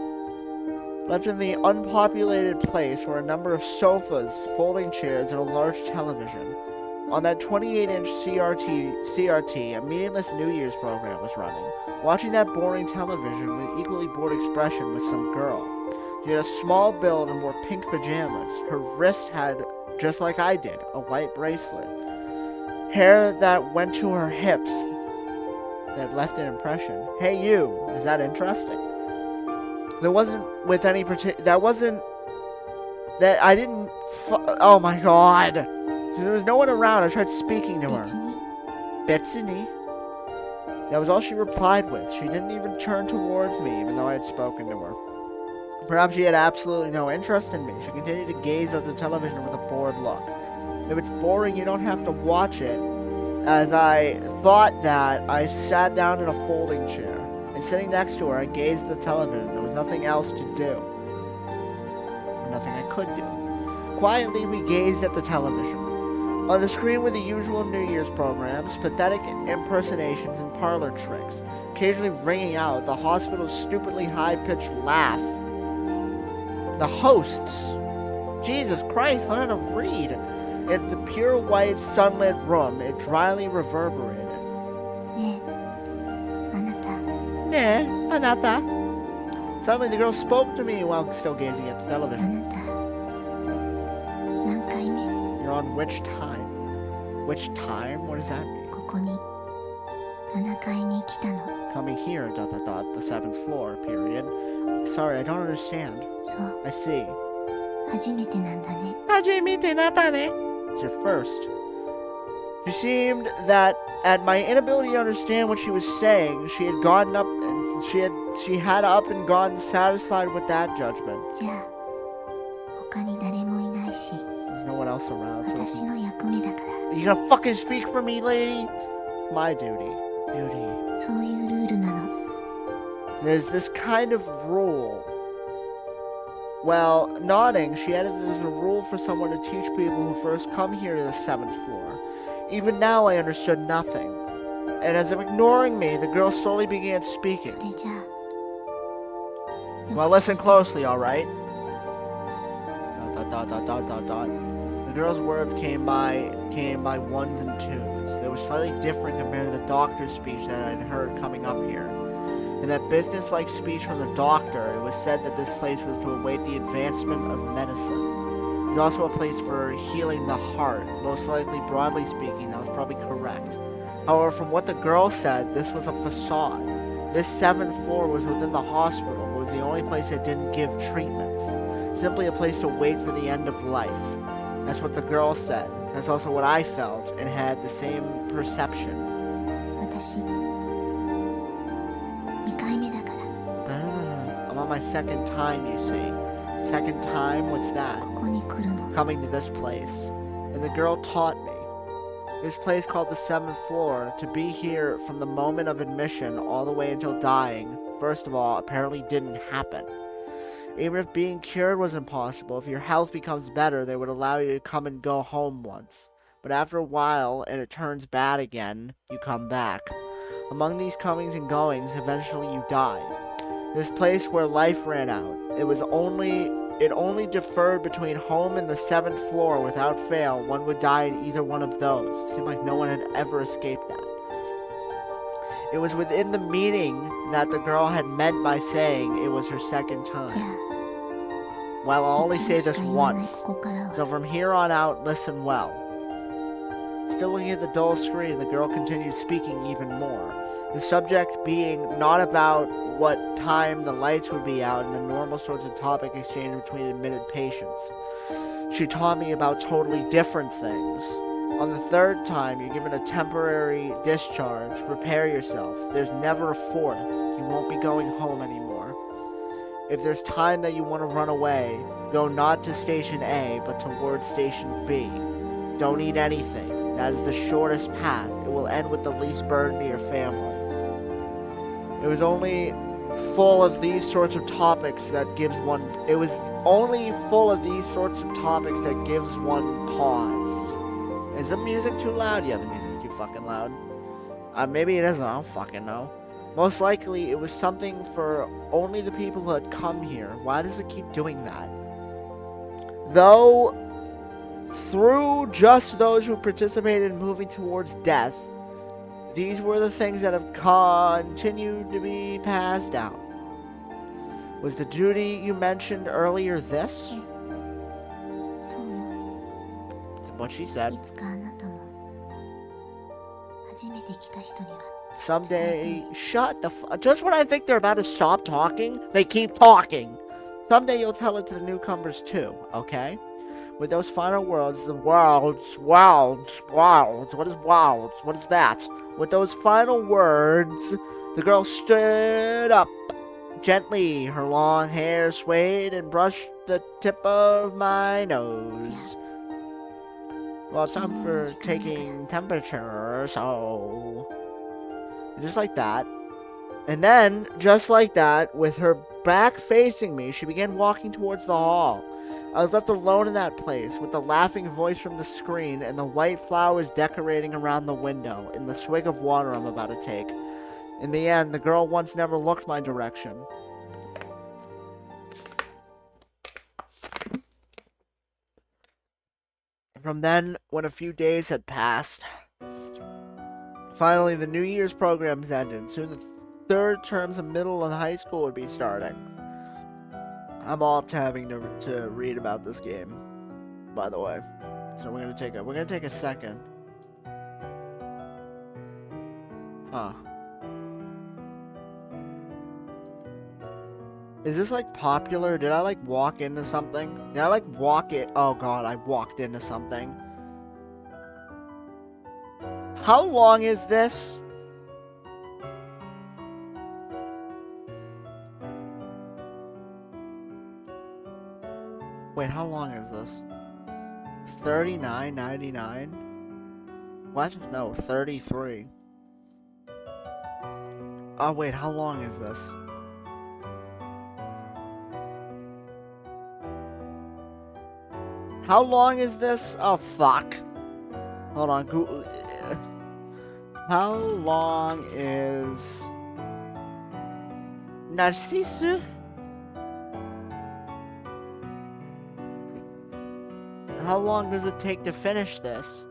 Left in the unpopulated place were a number of sofas, folding chairs, and a large television. On that 28-inch CRT, a meaningless New Year's program was running. Watching that boring television with equally bored expression was some girl. She had a small build and wore pink pajamas. Her wrist had, just like I did, a white bracelet. Hair that went to her hips that left an impression. Hey you, is that interesting? There wasn't with any that wasn't, that I didn't, oh my god. There was no one around. I tried speaking to her. Betsy. That was all she replied with. She didn't even turn towards me, even though I had spoken to her. Perhaps she had absolutely no interest in me. She continued to gaze at the television with a bored look. If it's boring, you don't have to watch it. As I thought that, I sat down in a folding chair. And sitting next to her, I gazed at the television. There was nothing else to do. Or nothing I could do. Quietly, we gazed at the television. On the screen were the usual New Year's programs, pathetic impersonations, and parlor tricks, occasionally ringing out the hospital's stupidly high-pitched laugh. The hosts. Jesus Christ, learn how to read. In the pure white, sunlit room, it dryly reverberated. Ne, anata. Suddenly the girl spoke to me while still gazing at the television. You're on which time? Which time? What does that mean? Coming here, ... the 7th floor, period. Sorry, I don't understand. I see. It's your first. She seemed that at my inability to understand what she was saying, she had gotten up and she had up and gone satisfied with that judgment. There's no one else around, so you gonna fucking speak for me, lady? My duty. There's this kind of rule. Well, nodding, she added that there's a rule for someone to teach people who first come here to the 7th floor. Even now I understood nothing. And as if ignoring me, the girl slowly began speaking. Well, listen closely, alright? ... The girl's words came by ones and twos. They were slightly different compared to the doctor's speech that I had heard coming up here. In that business-like speech from the doctor, it was said that this place was to await the advancement of medicine. It was also a place for healing the heart. Most likely, broadly speaking, that was probably correct. However, from what the girl said, this was a facade. This 7th floor was within the hospital, but was the only place that didn't give treatments. Simply a place to wait for the end of life. That's what the girl said. That's also what I felt, and had the same perception. I'm on my second time, you see. Second time? What's that? Coming to this place. And the girl taught me. This place called the 7th floor, to be here from the moment of admission all the way until dying, first of all, apparently didn't happen. Even if being cured was impossible, if your health becomes better, they would allow you to come and go home once. But after a while, and it turns bad again, you come back. Among these comings and goings, eventually you die. This place where life ran out. It only deferred between home and the 7th floor. Without fail, one would die in either one of those. It seemed like no one had ever escaped that. It was within the meaning that the girl had meant by saying it was her second time. Well, I'll only say this once, so from here on out, listen well. Still looking at the dull screen, the girl continued speaking even more. The subject being not about what time the lights would be out and the normal sorts of topic exchange between admitted patients. She taught me about totally different things. On the 3rd time, you're given a temporary discharge. Prepare yourself. There's never a 4th. You won't be going home anymore. If there's time that you want to run away, go not to Station A, but towards Station B. Don't eat anything. That is the shortest path. It will end with the least burden to your family. It was only full of these sorts of topics that gives one pause. Is the music too loud? Yeah, the music's too fucking loud. Maybe it isn't, I don't fucking know. Most likely, it was something for only the people who had come here. Why does it keep doing that? Though, through just those who participated in moving towards death, these were the things that have continued to be passed down. Was the duty you mentioned earlier this? What she said. Someday, shut the just when I think they're about to stop talking, they keep talking. Someday you'll tell it to the newcomers too, okay? With those final words, what is worlds? What is that? With those final words, the girl stood up. Gently, her long hair swayed and brushed the tip of my nose. Well, it's time for taking temperature, so... Just like that. And then, just like that, with her back facing me, she began walking towards the hall. I was left alone in that place, with the laughing voice from the screen and the white flowers decorating around the window, and the swig of water I'm about to take. In the end, the girl once never looked my direction. From then, when a few days had passed, finally the New Year's programs ended. Soon the third terms of middle and high school would be starting. I'm all tabbing to read about this game, by the way. So we're gonna take a second. Huh. Is this like popular? Did I like walk into something? Did I like walk it? Oh god, I walked into something. How long is this? Wait, how long is this? $39.99? What? No, 33. Oh wait, how long is this? How long is this? Oh fuck. Hold on. How long is Narcissus? How long does it take to finish this?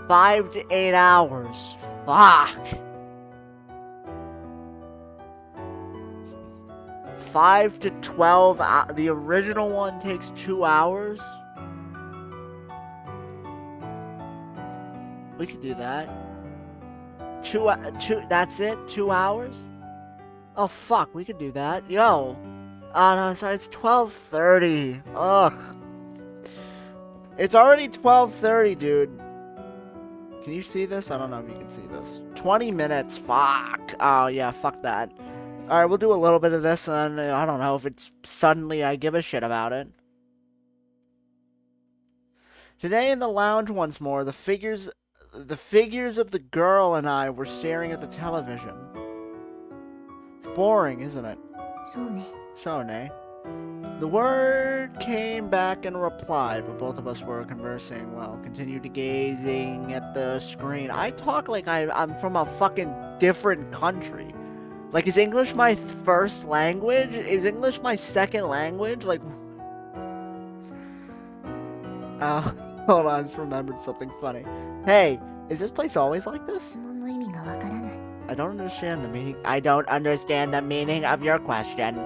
5 to 8 hours. Fuck. 5 to 12 hours. The original one takes 2 hours. We could do that. Two, that's it? 2 hours? Oh, fuck, we could do that. Yo. No, sorry, it's 12:30. Ugh. It's already 12:30, dude. Can you see this? I don't know if you can see this. 20 minutes. Fuck. Oh, yeah, fuck that. Alright, we'll do a little bit of this, and then I don't know if it's suddenly I give a shit about it. Today in the lounge once more, the figures of the girl and I were staring at the television. It's boring, isn't it? So, ne. The word came back in reply, but both of us were conversing while continued gazing at the screen. I talk like I'm from a fucking different country. Like, is English my first language? Is English my second language? Like... hold on, I just remembered something funny. Hey, is this place always like this? I don't understand the meaning. I don't understand the meaning of your question.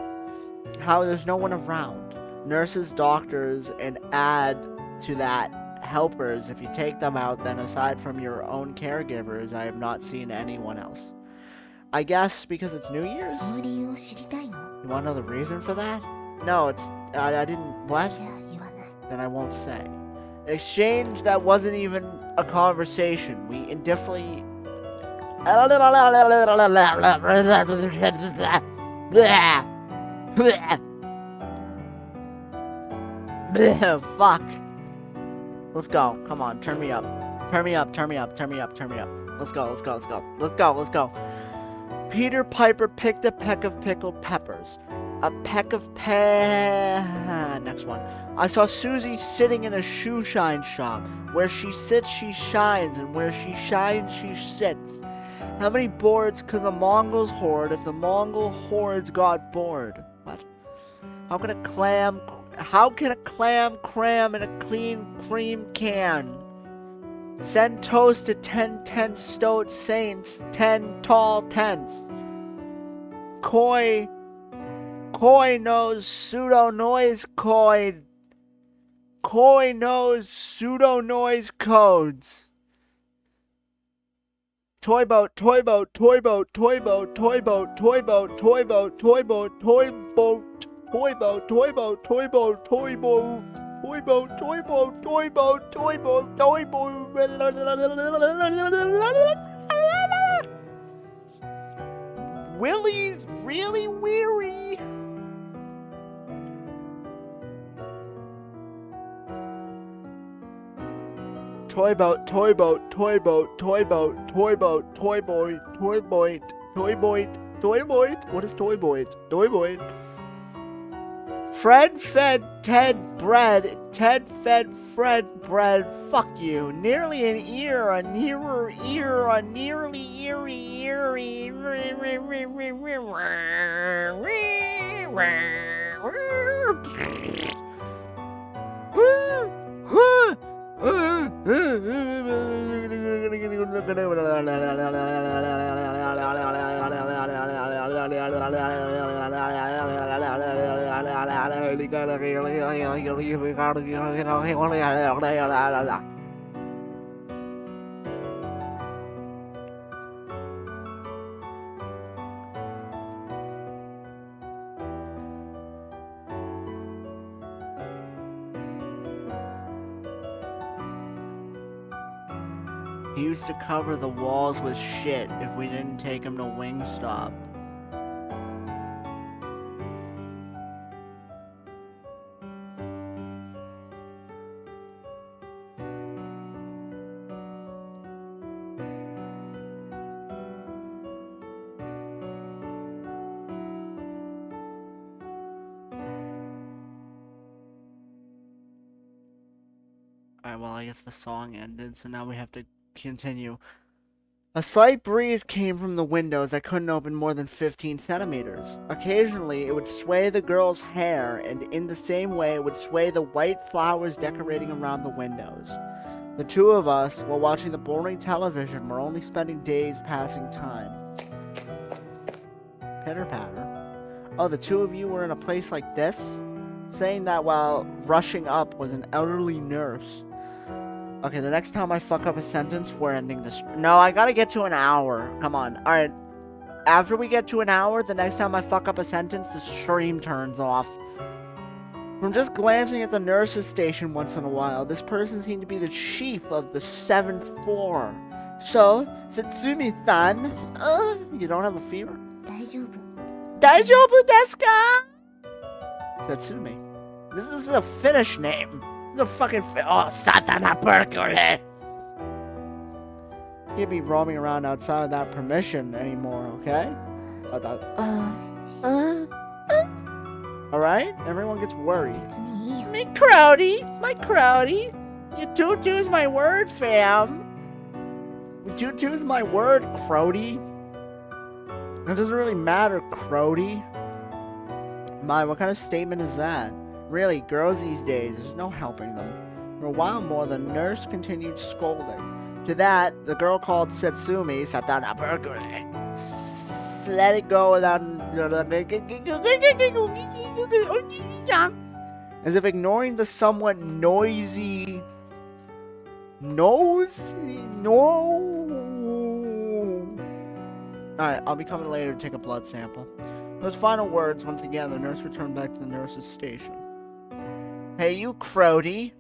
How there's no one around. Nurses, doctors, and add to that helpers. If you take them out, then aside from your own caregivers, I have not seen anyone else. I guess because it's New Year's? You want to know the reason for that? No, it's... I didn't... What? Then I won't say. An exchange that wasn't even a conversation. We indifferently... Fuck. Let's go. Come on, turn me up. Turn me up, turn me up, turn me up, turn me up. Let's go, let's go, let's go. Let's go, let's go. Peter Piper picked a peck of pickled peppers. A peck of next one. I saw Susie sitting in a shoe shine shop. Where she sits, she shines, and where she shines, she sits. How many boards could the Mongols hoard if the Mongol hordes got bored? What? How can a clam cram in a clean cream can? Send toast to 10 stout saints, 10 tall tents. Koi knows pseudo noise code. Koi knows pseudo noise codes. Toy boat, toy boat, toy boat, toy boat, toy boat, toy boat, toy boat, toy boat, toy boat, toy boat, toy boat, toy boat, toy boat, toy boat, toy boat, toy boat, toy boat, toy boat. Willie's really weary. Toy boat, toy boat, toy boat, toy boat, toy boat, toy boy, toy boy, toy boy, toy boy. What is toy boy? Toy boy. Fred fed Ted bread. Ted fed Fred bread. Fuck you. Nearly an ear, a nearer ear, a nearly eerie. He used to cover the walls with shit if we didn't take him to Wingstop. Alright, well, I guess the song ended, so now we have to continue. A slight breeze came from the windows that couldn't open more than 15 centimeters. Occasionally, it would sway the girl's hair, and in the same way, it would sway the white flowers decorating around the windows. The two of us, while watching the boring television, were only spending days passing time. Pitter-patter. Oh, the two of you were in a place like this? Saying that while rushing up was an elderly nurse. Okay, the next time I fuck up a sentence, we're ending this. No, I gotta get to an hour. Come on. Alright. After we get to an hour, the next time I fuck up a sentence, the stream turns off. From just glancing at the nurse's station once in a while, this person seemed to be the chief of the 7th floor. So, Satsumi-san, you don't have a fever? Daijoubu desu ka? Satsumi. This is a Finnish name. The fucking Satana Perkele. Can't be roaming around outside without permission anymore, okay? Alright? Everyone gets worried. My crowdy. Your tutu's my word, fam. Tutu's my word, crowdy. It doesn't really matter, crowdy. My, what kind of statement is that? Really, girls these days, there's no helping them. For a while more, the nurse continued scolding. To that, the girl called Satsumi, Satana Burgere. Let it go without... As if ignoring the somewhat noisy... No! Alright, I'll be coming later to take a blood sample. Those final words, once again, the nurse returned back to the nurse's station. Hey, you crowdy.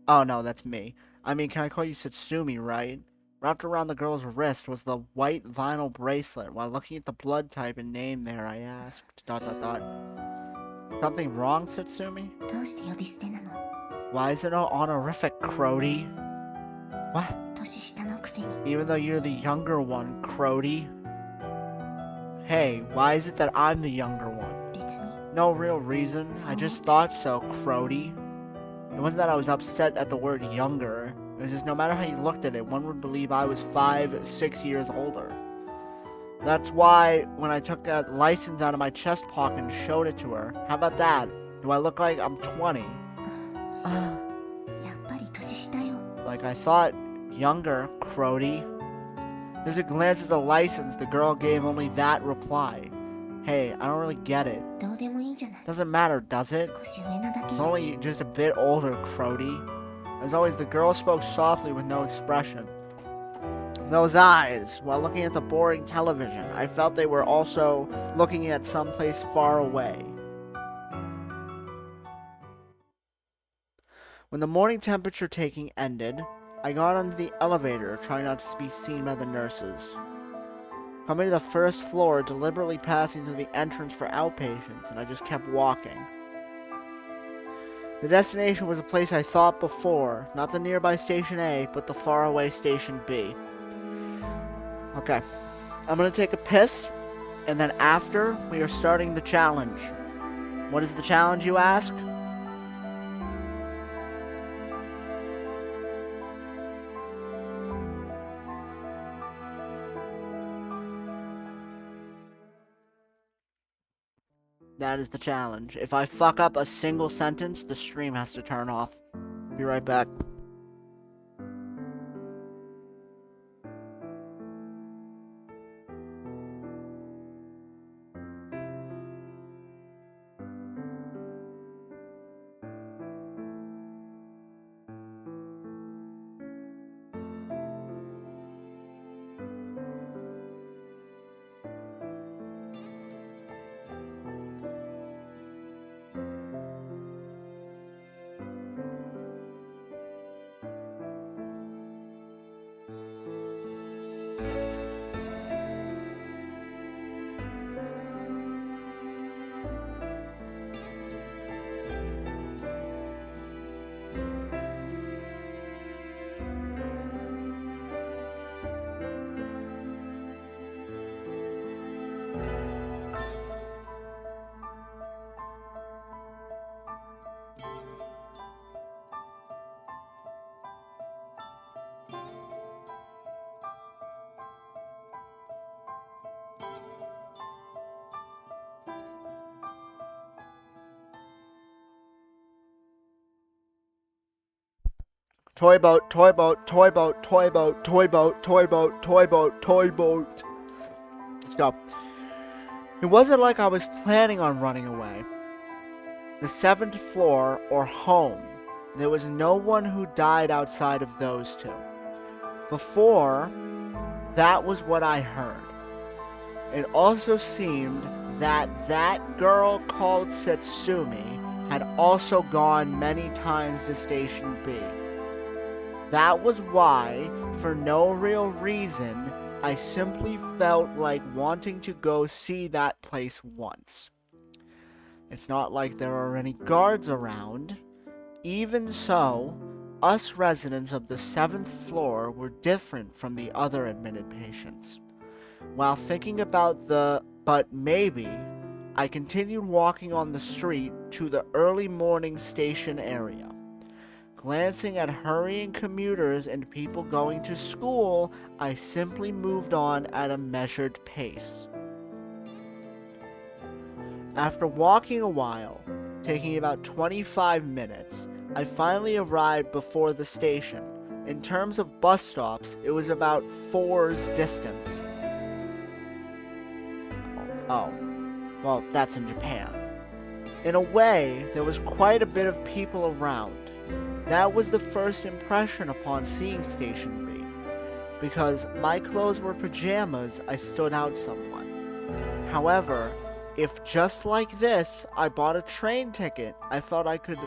Oh, no, that's me. I mean, can I call you Satsumi, right? Wrapped around the girl's wrist was the white vinyl bracelet. While looking at the blood type and name there, I asked, ... Something wrong, Satsumi? Why is it an honorific, crowdy? What? Even though you're the younger one, crowdy. Hey, why is it that I'm the younger one? No real reason. I just thought so, crowdy. It wasn't that I was upset at the word younger. It was just no matter how you looked at it, one would believe I was 5, 6 years older. That's why when I took that license out of my chest pocket and showed it to her, how about that? Do I look like I'm 20? Like I thought, younger, crowdy. As a glance at the license, the girl gave only that reply. Hey, I don't really get it. Doesn't matter, does it? It's only just a bit older, crowdy. As always, the girl spoke softly with no expression. Those eyes, while looking at the boring television, I felt they were also looking at someplace far away. When the morning temperature taking ended, I got onto the elevator, trying not to be seen by the nurses. Coming to the first floor, deliberately passing through the entrance for outpatients, and I just kept walking. The destination was a place I thought before, not the nearby Station A, but the faraway Station B. Okay, I'm gonna take a piss, and then after, we are starting the challenge. What is the challenge, you ask? That is the challenge. If I fuck up a single sentence, the stream has to turn off. Be right back. Toy boat, toy boat, toy boat, toy boat, toy boat, toy boat, toy boat, toy boat. Let's go. It wasn't like I was planning on running away. The 7th floor, or home, there was no one who died outside of those two. Before, that was what I heard. It also seemed that that girl called Setsumi had also gone many times to Station B. That was why, for no real reason, I simply felt like wanting to go see that place once. It's not like there are any guards around. Even so, us residents of the 7th floor were different from the other admitted patients. While thinking about the "but maybe," I continued walking on the street to the early morning station area. Glancing at hurrying commuters and people going to school, I simply moved on at a measured pace. After walking a while, taking about 25 minutes, I finally arrived before the station. In terms of bus stops, it was about 4's distance. Oh, well, that's in Japan. In a way, there was quite a bit of people around. That was the first impression upon seeing Station B. Because my clothes were pajamas, I stood out somewhat. However, if just like this, I bought a train ticket, I felt I could,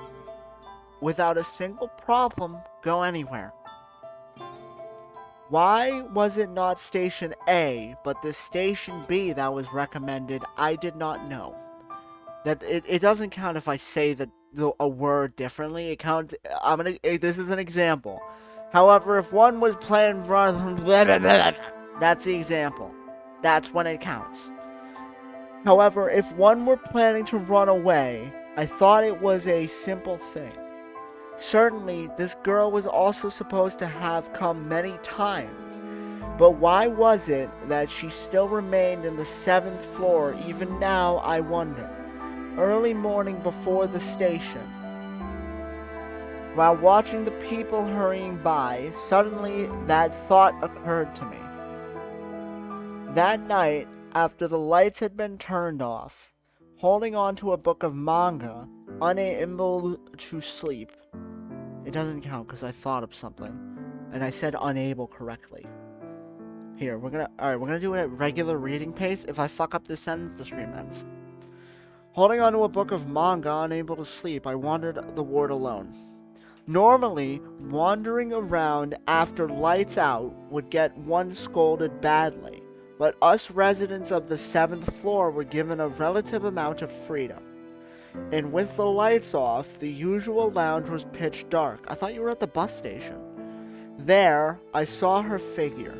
without a single problem, go anywhere. Why was it not Station A, but the Station B that was recommended, I did not know. That it doesn't count if I say a word differently. It counts. This is an example. However, if one was playing run, that's the example. That's when it counts. However, if one were planning to run away, I thought it was a simple thing. Certainly, this girl was also supposed to have come many times. But why was it that she still remained in the 7th floor even now, I wonder? Early morning before the station. While watching the people hurrying by, suddenly that thought occurred to me. That night, after the lights had been turned off, holding on to a book of manga, unable to sleep. It doesn't count because I thought of something, and I said unable correctly. Here, we're gonna do it at regular reading pace. If I fuck up this sentence, the stream ends. Holding onto a book of manga, unable to sleep, I wandered the ward alone. Normally, wandering around after lights out would get one scolded badly, but us residents of the 7th floor were given a relative amount of freedom. And with the lights off, the usual lounge was pitch dark. I thought you were at the bus station. There, I saw her figure.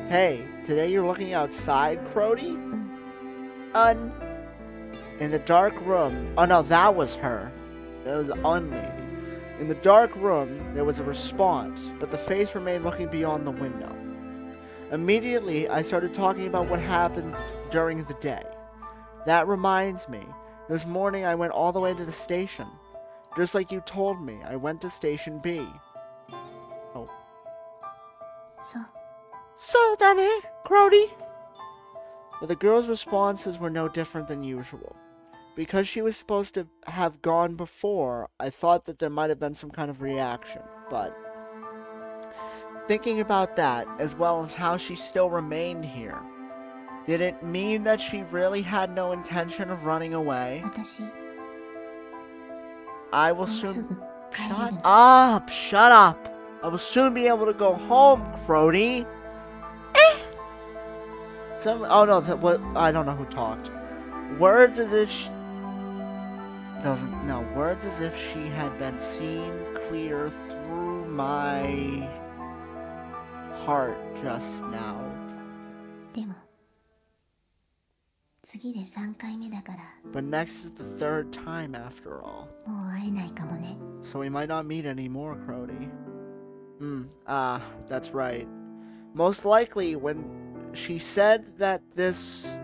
Hey, today you're looking outside, Crody? In the dark room, oh no, that was her. That was the unlady. In the dark room, there was a response, but the face remained looking beyond the window. Immediately, I started talking about what happened during the day. That reminds me, this morning I went all the way to the station. Just like you told me, I went to Station B. Oh. So, Danny, Crody? But the girl's responses were no different than usual. Because she was supposed to have gone before, I thought that there might have been some kind of reaction, but thinking about that, as well as how she still remained here, did it mean that she really had no intention of running away? I will soon... Shut up! Shut up! I will soon be able to go home, Crody! Oh no, I don't know who talked. Words as if she... words as if she had been seen clear through my heart just now. But next is the third time after all. So we might not meet anymore, Crody. That's right. Most likely when she said that this